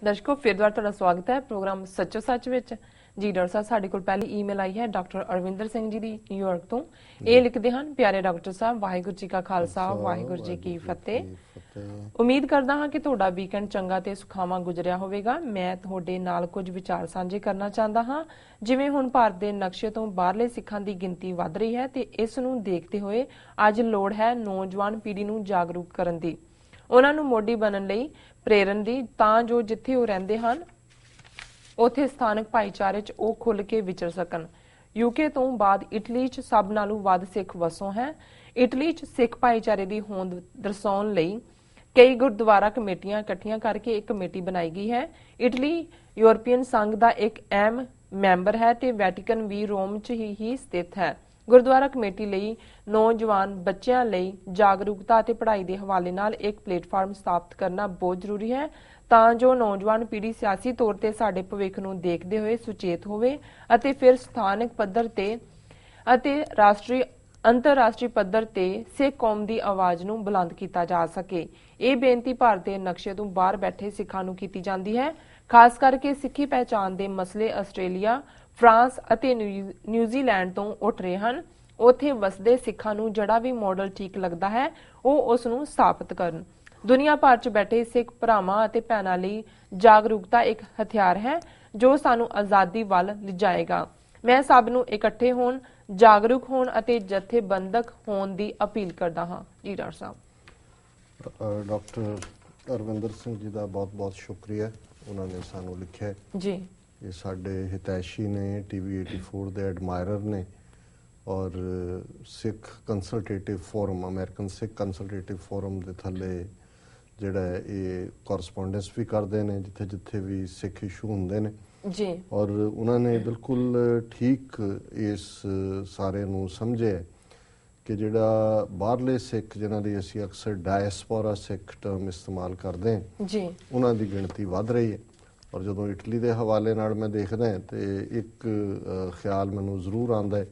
ਦਰਸ਼ਕੋ ਫਿਰ ਦੁਬਾਰਾ ਤੁਹਾਡਾ ਸਵਾਗਤ ਹੈ ਪ੍ਰੋਗਰਾਮ ਸੱਚੋ ਸੱਚ ਵਿੱਚ। ਜੀ ਡਾਕਟਰ ਸਾਹਿਬ, ਸਾਡੇ ਕੋਲ ਪਹਿਲੀ ਈਮੇਲ ਆਈ ਹੈ ਡਾਕਟਰ ਅਰਵਿੰਦਰ ਸਿੰਘ ਜੀ ਦੀ ਨਿਊਯਾਰਕ ਤੋਂ। ਇਹ ਲਿਖਦੇ ਹਨ, ਪਿਆਰੇ ਡਾਕਟਰ ਸਾਹਿਬ, ਵਾਹਿਗੁਰੂ ਜੀ ਕਾ ਖਾਲਸਾ ਵਾਹਿਗੁਰੂ ਜੀ ਕੀ ਫਤਿਹ। ਉਮੀਦ ਕਰਦਾ ਹਾਂ ਕਿ ਤੁਹਾਡਾ ਵੀਕਐਂਡ ਚੰਗਾ ਤੇ ਸੁਖਾਵਾਂ ਗੁਜ਼ਰਿਆ ਹੋਵੇਗਾ। ਮੈਂ ਤੁਹਾਡੇ ਨਾਲ ਕੁਝ ਵਿਚਾਰ ਸਾਂਝੇ ਕਰਨਾ ਚਾਹੁੰਦਾ ਹਾਂ। ਜਿਵੇਂ ਹੁਣ ਭਾਰਤ ਦੇ ਨਕਸ਼ੇ ਤੋਂ ਬਾਹਰਲੇ ਸਿੱਖਾਂ ਦੀ ਗਿਣਤੀ ਵੱਧ ਰਹੀ ਹੈ ਤੇ ਇਸ ਨੂੰ ਦੇਖਦੇ ਹੋਏ ਅੱਜ ਲੋੜ ਹੈ ਨੌਜਵਾਨ ਪੀੜ੍ਹੀ ਨੂੰ ਜਾਗਰੂਕ ਕਰਨ ਦੀ, ਉਹਨਾਂ ਨੂੰ ਮੋਢੀ ਬਣਨ ਲਈ ਪ੍ਰੇਰਨ ਦੀ, ਤਾਂ ਜੋ ਜਿੱਥੇ ਉਹ ਰਹਿੰਦੇ ਹਨ ਉੱਥੇ ਸਥਾਨਕ ਭਾਈਚਾਰੇ 'ਚ ਉਹ ਖੁੱਲ੍ਹ ਕੇ ਵਿਚਰ ਸਕਣ। ਯੂਕੇ ਤੋਂ ਬਾਅਦ ਇਟਲੀ 'ਚ ਸਭ ਨਾਲੋਂ ਵੱਧ ਸਿੱਖ ਵਸੋਂ ਹੈ। ਇਟਲੀ 'ਚ ਸਿੱਖ ਭਾਈਚਾਰੇ ਦੀ ਹੋਂਦ ਦਰਸਾਉਣ ਲਈ ਕਈ ਗੁਰਦੁਆਰਾ ਕਮੇਟੀਆਂ ਇਕੱਠੀਆਂ ਕਰਕੇ ਇੱਕ ਕਮੇਟੀ ਬਣਾਈ ਗਈ ਹੈ। ਇਟਲੀ ਯੂਰਪੀਅਨ ਸੰਘ ਦਾ ਇੱਕ ਅਹਿਮ ਮੈਂਬਰ ਹੈ ਤੇ ਵੈਟੀਕਨ ਵੀ ਰੋਮ 'ਚ ਹੀ ਸਥਿਤ ਹੈ। ਗੁਰਦੁਆਰਾ ਕਮੇਟੀ ਲਈ ਨੌਜਵਾਨ ਬੱਚਿਆਂ ਲਈ ਜਾਗਰੂਕਤਾ ਅਤੇ ਪੜ੍ਹਾਈ ਦੇ ਹਵਾਲੇ ਨਾਲ ਇੱਕ ਪਲੇਟਫਾਰਮ ਸਥਾਪਿਤ ਕਰਨਾ ਬਹੁਤ ਜ਼ਰੂਰੀ ਹੈ, ਤਾਂ ਜੋ ਨੌਜਵਾਨ ਪੀੜ੍ਹੀ ਸਿਆਸੀ ਤੌਰ ਤੇ ਸਾਡੇ ਭਵਿੱਖ ਨੂੰ ਦੇਖਦੇ ਹੋਏ ਸੁਚੇਤ ਹੋਵੇ ਅਤੇ ਫਿਰ ਸਥਾਨਕ ਪੱਧਰ ਤੇ ਅਤੇ ਅੰਤਰਰਾਸ਼ਟਰੀ ਪੱਧਰ ਤੇ ਸਿੱਖ ਕੌਮ ਦੀ ਆਵਾਜ਼ ਨੂੰ ਬੁਲੰਦ ਕੀਤਾ ਜਾ ਸਕੇ। ਇਹ ਬੇਨਤੀ ਭਾਰਤ ਦੇ ਨਕਸ਼ੇ ਤੋਂ ਬਾਹਰ ਬੈਠੇ ਸਿੱਖਾਂ ਨੂੰ ਕੀਤੀ ਜਾਂਦੀ ਹੈ। ਖਾਸ ਕਰਕੇ ਸਿੱਖੀ ਪਹਿਚਾਣ ਦੇ ਮਸਲੇ ਆਸਟ੍ਰੇਲੀਆ, ਫਰਾਂਸ ਅਤੇ ਨਿਊਜ਼ੀਲੈਂਡ ਤੋਂ ਉੱਠ ਰਹੇ ਹਨ। ਉੱਥੇ ਵਸਦੇ ਸਿੱਖਾਂ ਨੂੰ ਜਿਹੜਾ ਵੀ ਮਾਡਲ ਠੀਕ ਲੱਗਦਾ ਹੈ ਉਹ ਉਸ ਨੂੰ ਸਥਾਪਿਤ ਕਰਨ। ਦੁਨੀਆ ਭਰ 'ਚ ਬੈਠੇ ਸਿੱਖ ਭਰਾਵਾਂ ਅਤੇ ਭੈਣਾਂ ਲਈ ਜਾਗਰੂਕਤਾ ਇੱਕ ਹਥਿਆਰ ਹੈ ਜੋ ਸਾਨੂੰ ਆਜ਼ਾਦੀ ਵੱਲ ਲਿਜਾਏਗਾ। ਮੈਂ ਸਭ ਨੂੰ ਇਕੱਠੇ ਹੋਣ, ਜਾਗਰੂਕ ਹੋਣ ਅਤੇ ਜਥੇਬੰਦਕ ਹੋਣ ਦੀ ਅਪੀਲ ਕਰਦਾ ਹਾਂ। ਜੀ ਡਾਕਟਰ ਸਾਹਿਬ। ਡਾਕਟਰ ਅਰਵਿੰਦਰ ਸਿੰਘ ਜੀ ਦਾ ਬਹੁਤ-ਬਹੁਤ ਸ਼ੁਕਰੀਆ। ਉਹਨਾਂ ਨੇ ਸਾਨੂੰ ਲਿਖਿਆ ਜੀ, ਇਹ ਸਾਡੇ ਹਿਤੈਸ਼ੀ ਨੇ, TV 84 ਦੇ ਐਡਮਾਇਰਰ ਨੇ ਔਰ ਸਿੱਖ ਕੰਸਲਟੇਟਿਵ ਫੋਰਮ, ਅਮਰੀਕਨ ਸਿੱਖ ਕੰਸਲਟੇਟਿਵ ਫੋਰਮ ਦੇ ਥੱਲੇ ਜਿਹੜਾ ਇਹ ਕੋਰਸਪੋਂਡੈਂਸ ਵੀ ਕਰਦੇ ਨੇ ਜਿੱਥੇ ਜਿੱਥੇ ਵੀ ਸਿੱਖ ਇਸ਼ੂ ਹੁੰਦੇ ਨੇ ਜੀ। ਔਰ ਉਹਨਾਂ ਨੇ ਬਿਲਕੁਲ ਠੀਕ ਇਸ ਸਾਰੇ ਨੂੰ ਸਮਝਿਆ ਕਿ ਜਿਹੜਾ ਬਾਹਰਲੇ ਸਿੱਖ ਜਿਨ੍ਹਾਂ ਦੀ ਅਸੀਂ ਅਕਸਰ ਡਾਇਸਪੋਰਾ ਸਿੱਖ ਟਰਮ ਇਸਤੇਮਾਲ ਕਰਦੇ ਹਾਂ ਜੀ, ਉਹਨਾਂ ਦੀ ਗਿਣਤੀ ਵੱਧ ਰਹੀ ਹੈ। ਔਰ ਜਦੋਂ ਇਟਲੀ ਦੇ ਹਵਾਲੇ ਨਾਲ ਮੈਂ ਦੇਖਦਾ ਤੇ ਇੱਕ ਖਿਆਲ ਮੈਨੂੰ ਜ਼ਰੂਰ ਆਉਂਦਾ ਹੈ,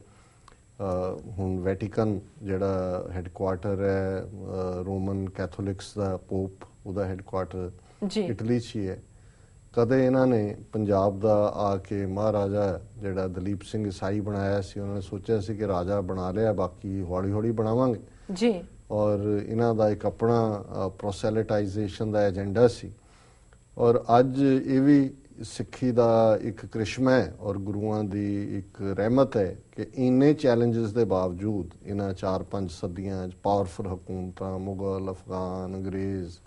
ਹੁਣ ਵੈਟੀਕਨ ਜਿਹੜਾ ਹੈੱਡਕੁਆਰਟਰ ਹੈ ਰੋਮਨ ਕੈਥੋਲਿਕਸ ਦਾ, ਪੋਪ ਉਹਦਾ ਹੈੱਡਕੁਆਰਟਰ ਇਟਲੀ 'ਚ ਹੀ ਹੈ। ਕਦੇ ਇਹਨਾਂ ਨੇ ਪੰਜਾਬ ਦਾ ਆ ਕੇ ਮਹਾਰਾਜਾ ਜਿਹੜਾ ਦਲੀਪ ਸਿੰਘ ਈਸਾਈ ਬਣਾਇਆ ਸੀ, ਉਹਨਾਂ ਨੇ ਸੋਚਿਆ ਸੀ ਕਿ ਰਾਜਾ ਬਣਾ ਲਿਆ, ਬਾਕੀ ਹੌਲੀ ਹੌਲੀ ਬਣਾਵਾਂਗੇ ਜੀ। ਔਰ ਇਹਨਾਂ ਦਾ ਇੱਕ ਆਪਣਾ ਪ੍ਰੋਸੈਲਿਟਾਈਜੇਸ਼ਨ ਦਾ ਏਜੰਡਾ ਸੀ। ਔਰ ਅੱਜ ਇਹ ਵੀ ਸਿੱਖੀ ਦਾ ਇੱਕ ਕ੍ਰਿਸ਼ਮਾ ਹੈ ਔਰ ਗੁਰੂਆਂ ਦੀ ਇੱਕ ਰਹਿਮਤ ਹੈ ਕਿ ਇੰਨੇ ਚੈਲੰਜਸ ਦੇ ਬਾਵਜੂਦ ਇਹਨਾਂ 4-5 ਸਦੀਆਂ 'ਚ ਪਾਵਰਫੁਲ ਹਕੂਮਤਾਂ, ਮੁਗਲ, ਅਫਗਾਨ, ਅੰਗਰੇਜ਼,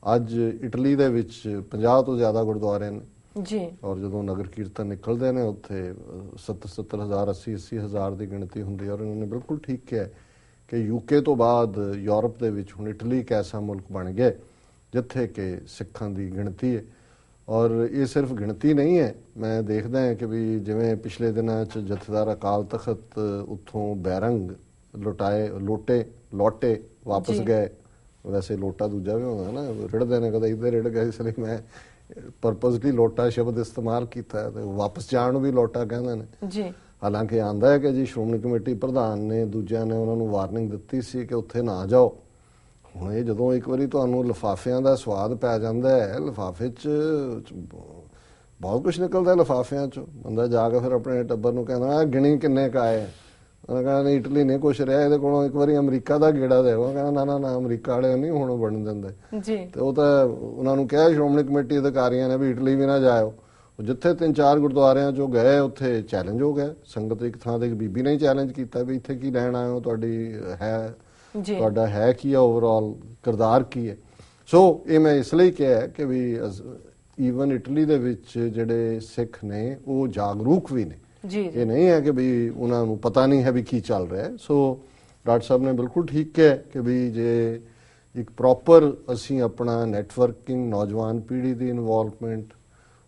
ਅੱਜ ਇਟਲੀ ਦੇ ਵਿੱਚ 50 ਤੋਂ ਜ਼ਿਆਦਾ ਗੁਰਦੁਆਰੇ ਨੇ ਜੀ। ਔਰ ਜਦੋਂ ਨਗਰ ਕੀਰਤਨ ਨਿਕਲਦੇ ਨੇ ਉੱਥੇ 70,000 80,000 ਦੀ ਗਿਣਤੀ ਹੁੰਦੀ ਹੈ। ਔਰ ਇਹਨਾਂ ਨੇ ਬਿਲਕੁਲ ਠੀਕ ਕਿਹਾ ਕਿ ਯੂਕੇ ਤੋਂ ਬਾਅਦ ਯੂਰਪ ਦੇ ਵਿੱਚ ਹੁਣ ਇਟਲੀ ਇੱਕ ਐਸਾ ਮੁਲਕ ਬਣ ਗਿਆ ਜਿੱਥੇ ਕਿ ਸਿੱਖਾਂ ਦੀ ਗਿਣਤੀ ਹੈ। ਔਰ ਇਹ ਸਿਰਫ ਗਿਣਤੀ ਨਹੀਂ ਹੈ, ਮੈਂ ਦੇਖਦਾ ਹਾਂ ਕਿ ਵੀ ਜਿਵੇਂ ਪਿਛਲੇ ਦਿਨਾਂ 'ਚ ਜਥੇਦਾਰ ਅਕਾਲ ਤਖਤ ਉੱਥੋਂ ਬੈਰੰਗ ਲੋਟੇ ਵਾਪਸ ਗਏ। ਵੈਸੇ ਲੋਟਾ ਦੂਜਾ ਵੀ ਹੁੰਦਾ ਨਾ, ਰਿੜਦੇ ਨੇ, ਕਦੇ ਇੱਧਰ ਰਿੜ ਗਏ, ਇਸ ਲਈ ਮੈਂ ਪਰਪਸਲੀ ਲੋਟਾ ਸ਼ਬਦ ਇਸਤੇਮਾਲ ਕੀਤਾ ਤੇ ਵਾਪਸ ਜਾਣ ਨੂੰ ਵੀ ਲੋਟਾ ਕਹਿੰਦੇ ਨੇ ਜੀ। ਹਾਲਾਂਕਿ ਆਂਦਾ ਹੈ ਕਿ ਜੀ ਸ਼੍ਰੋਮਣੀ ਕਮੇਟੀ ਪ੍ਰਧਾਨ ਨੇ, ਦੂਜਿਆਂ ਨੇ ਉਹਨਾਂ ਨੂੰ ਵਾਰਨਿੰਗ ਦਿੱਤੀ ਸੀ ਕਿ ਉੱਥੇ ਨਾ ਜਾਓ। ਹੁਣ ਇਹ ਜਦੋਂ ਇੱਕ ਵਾਰੀ ਤੁਹਾਨੂੰ ਲਿਫਾਫਿਆਂ ਦਾ ਸਵਾਦ ਪੈ ਜਾਂਦਾ ਹੈ, ਲਿਫਾਫੇ 'ਚ ਬਹੁਤ ਕੁਛ ਨਿਕਲਦਾ ਲਿਫਾਫਿਆਂ 'ਚੋਂ, ਬੰਦਾ ਜਾ ਕੇ ਫਿਰ ਆਪਣੇ ਟੱਬਰ ਨੂੰ ਕਹਿੰਦਾ ਗਿਣੀ ਕਿੰਨੇ ਕੁ ਆਏ। ਉਹਨਾਂ ਕਹਿੰਦਾ ਨਹੀਂ ਇਟਲੀ ਨਹੀਂ ਕੁਛ ਰਿਹਾ, ਇਹਦੇ ਕੋਲੋਂ ਇੱਕ ਵਾਰੀ ਅਮਰੀਕਾ ਦਾ ਗੇੜਾ ਦੇਵੋ। ਕਹਿੰਦਾ ਨਾ ਅਮਰੀਕਾ ਵਾਲੇ ਨਹੀਂ ਹੁਣ ਬਣਨ ਦਿੰਦੇ ਜੀ। ਤੇ ਉਹ ਤਾਂ ਉਹਨਾਂ ਨੂੰ ਕਿਹਾ ਸ਼੍ਰੋਮਣੀ ਕਮੇਟੀ ਅਧਿਕਾਰੀਆਂ ਨੇ ਵੀ ਇਟਲੀ ਵੀ ਨਾ ਜਾਇਓ। ਜਿੱਥੇ 3-4 ਗੁਰਦੁਆਰਿਆਂ 'ਚੋਂ ਗਏ ਉੱਥੇ ਚੈਲੰਜ ਹੋ ਗਿਆ। ਸੰਗਤ ਇੱਕ ਥਾਂ ਤੇ ਇੱਕ ਬੀਬੀ ਨੇ ਚੈਲੰਜ ਕੀਤਾ ਵੀ ਇੱਥੇ ਕੀ ਲੈਣ ਆਏ ਹੋ, ਤੁਹਾਡਾ ਹੈ ਕੀ ਆ, ਓਵਰਆਲ ਕਿਰਦਾਰ ਕੀ ਹੈ। ਸੋ ਇਹ ਮੈਂ ਇਸ ਲਈ ਕਿਹਾ ਕਿ ਵੀ ਈਵਨ ਇਟਲੀ ਦੇ ਵਿੱਚ ਜਿਹੜੇ ਸਿੱਖ ਨੇ ਉਹ ਜਾਗਰੂਕ ਵੀ ਨੇ। ਇਹ ਨਹੀਂ ਹੈ ਕਿ ਵੀ ਉਹਨਾਂ ਨੂੰ ਪਤਾ ਨਹੀਂ ਹੈ ਵੀ ਕੀ ਚੱਲ ਰਿਹਾ ਹੈ। ਸੋ ਡਾਕਟਰ ਸਾਹਿਬ ਨੇ ਬਿਲਕੁਲ ਠੀਕ ਕਿਹਾ ਕਿ ਵੀ ਜੇ ਇੱਕ ਪ੍ਰੋਪਰ ਅਸੀਂ ਆਪਣਾ ਨੈਟਵਰਕਿੰਗ, ਨੌਜਵਾਨ ਪੀੜ੍ਹੀ ਦੀ ਇਨਵੋਲਵਮੈਂਟ,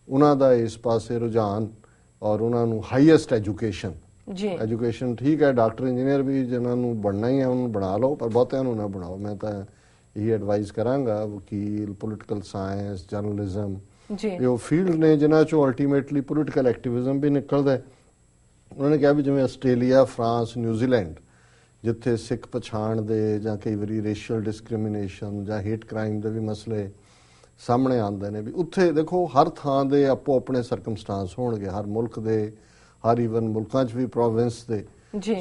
ਉਹਨਾਂ ਦਾ ਇਸ ਪਾਸੇ ਰੁਝਾਨ ਔਰ ਉਹਨਾਂ ਨੂੰ ਹਾਈਐਸਟ ਐਜੂਕੇਸ਼ਨ ਠੀਕ ਹੈ, ਡਾਕਟਰ ਇੰਜੀਨੀਅਰ ਵੀ ਜਿਹਨਾਂ ਨੂੰ ਬਣਨਾ ਹੀ ਹੈ ਉਹਨੂੰ ਬਣਾ ਲਓ, ਪਰ ਬਹੁਤਿਆਂ ਨੂੰ ਨਾ ਬਣਾਓ। ਮੈਂ ਤਾਂ ਇਹੀ ਐਡਵਾਈਸ ਕਰਾਂਗਾ, ਵਕੀਲ, ਪੋਲੀਟੀਕਲ ਸਾਇੰਸ, ਜਰਨਲਿਜ਼ਮ, ਇਹ ਉਹ ਫੀਲਡ ਨੇ ਜਿਨ੍ਹਾਂ 'ਚੋਂ ਅਲਟੀਮੇਟਲੀ ਪੋਲੀਟੀਕਲ ਐਕਟਿਵਿਜ਼ਮ ਵੀ ਨਿਕਲਦਾ। ਉਹਨਾਂ ਨੇ ਕਿਹਾ ਵੀ ਜਿਵੇਂ ਆਸਟ੍ਰੇਲੀਆ, ਫਰਾਂਸ, ਨਿਊਜ਼ੀਲੈਂਡ, ਜਿੱਥੇ ਸਿੱਖ ਪਛਾਣ ਦੇ ਜਾਂ ਕਈ ਵਾਰੀ ਰੇਸ਼ੀਅਲ ਡਿਸਕ੍ਰਿਮੀਨੇਸ਼ਨ ਜਾਂ ਹੇਟ ਕ੍ਰਾਈਮ ਦੇ ਵੀ ਮਸਲੇ ਸਾਹਮਣੇ ਆਉਂਦੇ ਨੇ ਵੀ ਉੱਥੇ ਦੇਖੋ ਹਰ ਥਾਂ ਦੇ ਆਪੋ ਆਪਣੇ ਸਰਕਮਸਟੈਂਸ ਹੋਣਗੇ, ਹਰ ਮੁਲਕ ਦੇ, ਹਰ ਈਵਨ ਮੁਲਕਾਂ 'ਚ ਵੀ ਪ੍ਰੋਵਿੰਸ ਦੇ।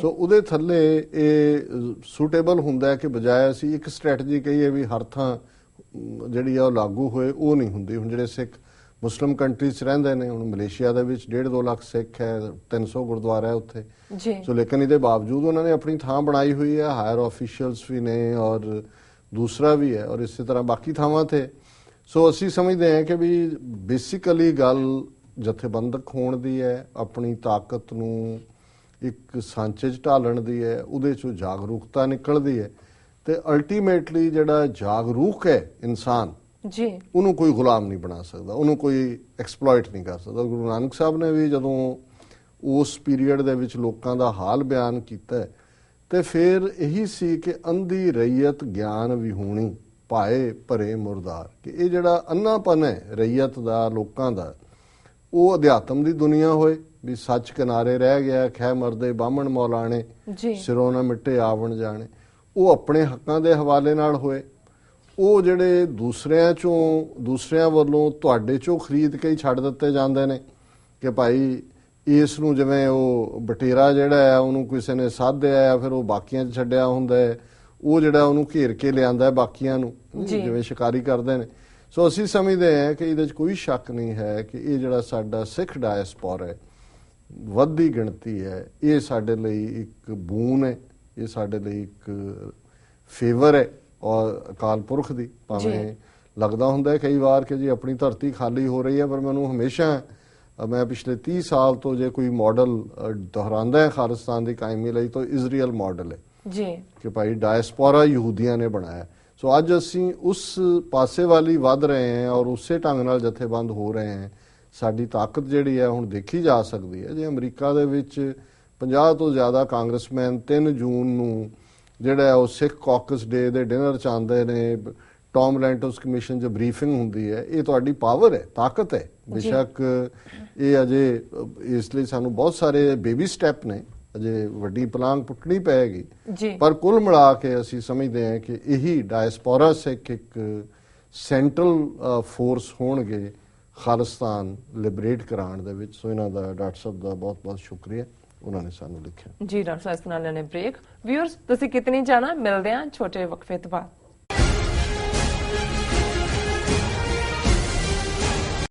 ਸੋ ਉਹਦੇ ਥੱਲੇ ਇਹ ਸੂਟੇਬਲ ਹੁੰਦਾ ਹੈ ਕਿ ਬਜਾਏ ਅਸੀਂ ਇੱਕ ਸਟ੍ਰੈਟਜੀ ਕਹੀਏ ਵੀ ਹਰ ਥਾਂ ਜਿਹੜੀ ਆ ਉਹ ਲਾਗੂ ਹੋਏ, ਉਹ ਨਹੀਂ ਹੁੰਦੀ। ਹੁਣ ਜਿਹੜੇ ਸਿੱਖ ਮੁਸਲਿਮ ਕੰਟਰੀਜ਼ 'ਚ ਰਹਿੰਦੇ ਨੇ, ਹੁਣ ਮਲੇਸ਼ੀਆ ਦੇ ਵਿੱਚ 1.5-2 ਲੱਖ ਸਿੱਖ ਹੈ, 300 ਗੁਰਦੁਆਰਾ ਹੈ ਉੱਥੇ। ਸੋ ਲੇਕਿਨ ਇਹਦੇ ਬਾਵਜੂਦ ਉਹਨਾਂ ਨੇ ਆਪਣੀ ਥਾਂ ਬਣਾਈ ਹੋਈ ਹੈ, ਹਾਇਰ ਆਫੀਸ਼ੀਅਲਸ ਵੀ ਨੇ ਔਰ ਦੂਸਰਾ ਵੀ ਹੈ, ਔਰ ਇਸੇ ਤਰ੍ਹਾਂ ਬਾਕੀ ਥਾਵਾਂ ਤੇ। ਸੋ ਅਸੀਂ ਸਮਝਦੇ ਹਾਂ ਕਿ ਵੀ ਬੇਸਿਕਲੀ ਗੱਲ ਜਥੇਬੰਦਕ ਹੋਣ ਦੀ ਹੈ, ਆਪਣੀ ਤਾਕਤ ਨੂੰ ਇੱਕ ਸਾਂਚੇ 'ਚ ਢਾਲਣ ਦੀ ਹੈ, ਉਹਦੇ 'ਚੋਂ ਜਾਗਰੂਕਤਾ ਨਿਕਲਦੀ ਹੈ, ਤੇ ਅਲਟੀਮੇਟਲੀ ਜਿਹੜਾ ਜਾਗਰੂਕ ਹੈ ਇਨਸਾਨ ਜੀ, ਉਹਨੂੰ ਕੋਈ ਗੁਲਾਮ ਨਹੀਂ ਬਣਾ ਸਕਦਾ, ਉਹਨੂੰ ਕੋਈ ਐਕਸਪਲੋਇਟ ਨਹੀਂ ਕਰ ਸਕਦਾ। ਗੁਰੂ ਨਾਨਕ ਸਾਹਿਬ ਨੇ ਵੀ ਜਦੋਂ ਉਸ ਪੀਰੀਅਡ ਦੇ ਵਿੱਚ ਲੋਕਾਂ ਦਾ ਹਾਲ ਬਿਆਨ ਕੀਤਾ ਤੇ ਫਿਰ ਇਹੀ ਸੀ ਕਿ ਅੰਧੀ ਰਈਅਤ ਗਿਆਨ ਵਿਹੂਣੀ ਭਾਏ ਭਰੇ ਮੁਰਦਾਰ, ਕਿ ਇਹ ਜਿਹੜਾ ਅੰਨਾਪਨ ਹੈ ਰਈਅਤ ਦਾ, ਲੋਕਾਂ ਦਾ, ਉਹ ਅਧਿਆਤਮ ਦੀ ਦੁਨੀਆ ਹੋਏ ਵੀ ਸੱਚ ਕਿਨਾਰੇ ਰਹਿ ਗਿਆ, ਖੈ ਮਰਦੇ ਬਾਹਮਣ ਮੌਲਾਣੇ, ਸਿਰੋਂ ਨਾ ਮਿੱਟੇ ਆਵਣ ਜਾਣੇ, ਉਹ ਆਪਣੇ ਹੱਕਾਂ ਦੇ ਹਵਾਲੇ ਨਾਲ ਹੋਏ। ਉਹ ਜਿਹੜੇ ਦੂਸਰਿਆਂ ਵੱਲੋਂ ਤੁਹਾਡੇ ਚੋਂ ਖਰੀਦ ਕੇ ਹੀ ਛੱਡ ਦਿੱਤੇ ਜਾਂਦੇ ਨੇ ਕਿ ਭਾਈ ਇਸ ਨੂੰ, ਜਿਵੇਂ ਉਹ ਬਟੇਰਾ ਜਿਹੜਾ ਹੈ ਉਹਨੂੰ ਕਿਸੇ ਨੇ ਸਾਧਿਆ ਆ, ਫਿਰ ਉਹ ਬਾਕੀਆਂ 'ਚ ਛੱਡਿਆ ਹੁੰਦਾ ਹੈ, ਉਹ ਜਿਹੜਾ ਉਹਨੂੰ ਘੇਰ ਕੇ ਲਿਆਂਦਾ ਬਾਕੀਆਂ ਨੂੰ, ਜਿਵੇਂ ਸ਼ਿਕਾਰੀ ਕਰਦੇ ਨੇ। ਸੋ ਅਸੀਂ ਸਮਝਦੇ ਹਾਂ ਕਿ ਇਹਦੇ 'ਚ ਕੋਈ ਸ਼ੱਕ ਨਹੀਂ ਹੈ ਕਿ ਇਹ ਜਿਹੜਾ ਸਾਡਾ ਸਿੱਖ ਡਾਇਸਪੋਰਾ ਹੈ, ਵੱਧਦੀ ਗਿਣਤੀ ਹੈ, ਇਹ ਸਾਡੇ ਲਈ ਇੱਕ ਬੂਨ ਹੈ, ਇਹ ਸਾਡੇ ਲਈ ਇੱਕ ਫੇਵਰ ਹੈ ਔਰ ਅਕਾਲ ਪੁਰਖ ਦੀ। ਭਾਵੇਂ ਲੱਗਦਾ ਹੁੰਦਾ ਕਈ ਵਾਰ ਕਿ ਜੀ ਆਪਣੀ ਧਰਤੀ ਖਾਲੀ ਹੋ ਰਹੀ ਹੈ, ਪਰ ਮੈਨੂੰ ਹਮੇਸ਼ਾ, ਮੈਂ ਪਿਛਲੇ 30 ਸਾਲ ਤੋਂ ਜੇ ਕੋਈ ਮਾਡਲ ਦੁਹਰਾਉਂਦਾ ਹੈ ਖਾਲਿਸਤਾਨ ਦੀ ਕਾਇਮੀ ਲਈ ਤਾਂ ਇਜ਼ਰਾਈਲ ਮਾਡਲ ਹੈ ਜੀ, ਕਿ ਭਾਈ ਡਾਇਸਪੋਰਾ ਯਹੂਦੀਆਂ ਨੇ ਬਣਾਇਆ। ਸੋ ਅੱਜ ਅਸੀਂ ਉਸ ਪਾਸੇ ਵਾਲੀ ਵੱਧ ਰਹੇ ਹਾਂ ਔਰ ਉਸੇ ਢੰਗ ਨਾਲ ਜਥੇਬੰਦ ਹੋ ਰਹੇ ਹਾਂ। ਸਾਡੀ ਤਾਕਤ ਜਿਹੜੀ ਹੈ ਹੁਣ ਦੇਖੀ ਜਾ ਸਕਦੀ ਹੈ। ਜੇ ਅਮਰੀਕਾ ਦੇ ਵਿੱਚ 50 ਤੋਂ ਜ਼ਿਆਦਾ ਕਾਂਗਰਸਮੈਨ 3 ਜੂਨ ਨੂੰ ਜਿਹੜਾ ਉਹ ਸਿੱਖ ਕਾਕਸ ਡੇ ਦੇ ਡਿਨਰ 'ਚ ਆਉਂਦੇ ਨੇ, ਟੌਮ ਲੈਂਟੋਸ ਕਮਿਸ਼ਨ 'ਚ ਬਰੀਫਿੰਗ ਹੁੰਦੀ ਹੈ, ਇਹ ਤੁਹਾਡੀ ਪਾਵਰ ਹੈ, ਤਾਕਤ ਹੈ। ਬੇਸ਼ੱਕ ਇਹ ਅਜੇ ਇਸ ਲਈ ਸਾਨੂੰ ਬਹੁਤ ਸਾਰੇ ਬੇਬੀ ਸਟੈਪ ਨੇ, ਅਜੇ ਵੱਡੀ ਪਲਾਂਘ ਪੁੱਟਣੀ ਪਏਗੀ, ਪਰ ਕੁੱਲ ਮਿਲਾ ਕੇ ਅਸੀਂ ਸਮਝਦੇ ਹਾਂ ਕਿ ਇਹੀ ਡਾਇਸਪੋਰਾ ਸਿੱਖ ਇੱਕ ਸੈਂਟਰਲ ਫੋਰਸ ਹੋਣਗੇ ਖਾਲਿਸਤਾਨ ਲਿਬਰੇਟ ਕਰਾਉਣ ਦੇ ਵਿੱਚ। ਸੋ ਇਹਨਾਂ ਦਾ ਡਾਕਟਰ ਸਾਹਿਬ ਦਾ ਬਹੁਤ ਬਹੁਤ ਸ਼ੁਕਰੀਆ, ਉਹਨਾਂ ਨੇ ਸਾਨੂੰ ਲਿਖਿਆ। ਜੀ ਡਾਕਟਰ ਸਾਹਿਬ, ਇਸ ਨਾਲ ਲੈਣੇ ਬ੍ਰੇਕ। ਵਿਊਅਰਸ, ਤੁਸੀਂ ਕਿਤਨੀ ਜਾਣਾ, ਮਿਲਦੇ ਹਾਂ ਛੋਟੇ ਵਕਫੇ ਤੋਂ ਬਾਅਦ।